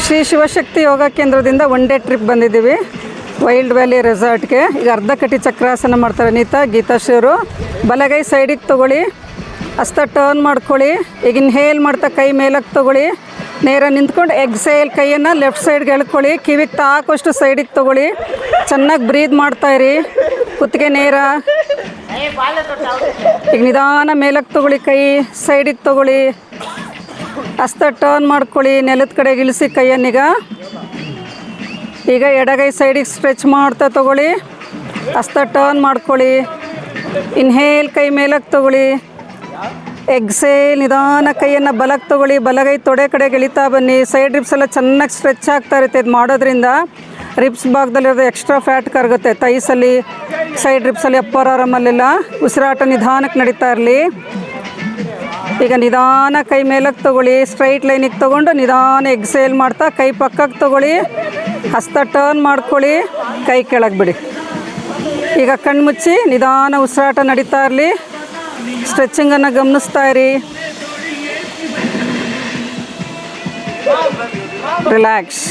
ಶ್ರೀ ಶಿವಶಕ್ತಿ ಯೋಗ ಕೇಂದ್ರದಿಂದ one day trip ಬಂದಿದ್ದೀವಿ wild valley ರೆಸಾರ್ಟ್ಗೆ. ಈಗ ಅರ್ಧ ಕಟಿ ಚಕ್ರಾಸನ ಮಾಡ್ತಾರೆ ಗೀತಾಶ್ರೀ ಅವರು. ಬಲಗೈ ಸೈಡಿಗೆ ತೊಗೊಳ್ಳಿ, ಹಸ್ತ ಟರ್ನ್ ಮಾಡ್ಕೊಳ್ಳಿ. ಈಗ ಇನ್ಹೇಲ್ ಮಾಡ್ತಾ ಕೈ ಮೇಲಕ್ಕೆ ತೊಗೊಳ್ಳಿ, ನೇರ ನಿಂತ್ಕೊಂಡು ಎಕ್ಸೇಲ್ ಕೈಯನ್ನು ಲೆಫ್ಟ್ ಸೈಡ್ಗೆ ಎಳ್ಕೊಳ್ಳಿ, ಕಿವಿಗೆ ತಾಕೋಷ್ಟು ಸೈಡಿಗೆ ತೊಗೊಳ್ಳಿ. ಚೆನ್ನಾಗಿ ಬ್ರೀದ್ ಮಾಡ್ತಾಯಿರಿ. ಕುತ್ತಿಗೆ ನೇರ. ಈಗ ನಿಧಾನ ಮೇಲಕ್ಕೆ ತೊಗೊಳ್ಳಿ, ಕೈ ಸೈಡಿಗೆ ತೊಗೊಳ್ಳಿ, ಹಸ್ತ ಟರ್ನ್ ಮಾಡ್ಕೊಳ್ಳಿ, ನೆಲದ ಕಡೆಗೆ ಇಳಿಸಿ ಕೈಯನ್ನೀಗ. ಈಗ ಎಡಗೈ ಸೈಡಿಗೆ ಸ್ಟ್ರೆಚ್ ಮಾಡ್ತಾ ತೊಗೊಳ್ಳಿ, ಹಸ್ತ ಟರ್ನ್ ಮಾಡ್ಕೊಳ್ಳಿ. ಇನ್ಹೇಲ್ ಕೈ ಮೇಲಕ್ಕೆ ತೊಗೊಳ್ಳಿ, ಎಕ್ಸೇಲ್ ನಿಧಾನ ಕೈಯನ್ನು ಬಲಕ್ಕೆ ತೊಗೊಳ್ಳಿ, ಬಲಗೈ ತೊಡೆ ಕಡೆಗೆ ಇಳಿತಾ ಬನ್ನಿ. ಸೈಡ್ ರಿಬ್ಸ್ ಎಲ್ಲ ಚೆನ್ನಾಗಿ ಸ್ಟ್ರೆಚ್ ಆಗ್ತಾ ಇರುತ್ತೆ. ಇದು ಮಾಡೋದ್ರಿಂದ ರಿಬ್ಸ್ ಭಾಗದಲ್ಲಿರೋದು ಎಕ್ಸ್ಟ್ರಾ ಫ್ಯಾಟ್ ಕರಗುತ್ತೆ. ತೈಸಲ್ಲಿ, ಸೈಡ್ ರಿಬ್ಸಲ್ಲಿ, ಅಪ್ಪರ್ ಆರಮಲ್ಲೆಲ್ಲ. ಉಸಿರಾಟ ನಿಧಾನಕ್ಕೆ ನಡೀತಾ ಇರಲಿ. ಈಗ ನಿಧಾನ ಕೈ ಮೇಲಕ್ಕೆ ತೊಗೊಳ್ಳಿ, ಸ್ಟ್ರೈಟ್ ಲೈನಿಗೆ ತೊಗೊಂಡು ನಿಧಾನ ಎಕ್ಸೇಲ್ ಮಾಡ್ತಾ ಕೈ ಪಕ್ಕಕ್ಕೆ ತೊಗೊಳ್ಳಿ, ಹಸ್ತ ಟರ್ನ್ ಮಾಡ್ಕೊಳ್ಳಿ, ಕೈ ಕೆಳಗೆ ಬಿಡಿ. ಈಗ ಕಣ್ಮುಚ್ಚಿ ನಿಧಾನ ಉಸಿರಾಟ ನಡೀತಾ ಇರಲಿ. ಸ್ಟ್ರೆಚಿಂಗನ್ನು ಗಮನಿಸ್ತಾ ಇರಿ. ರಿಲ್ಯಾಕ್ಸ್.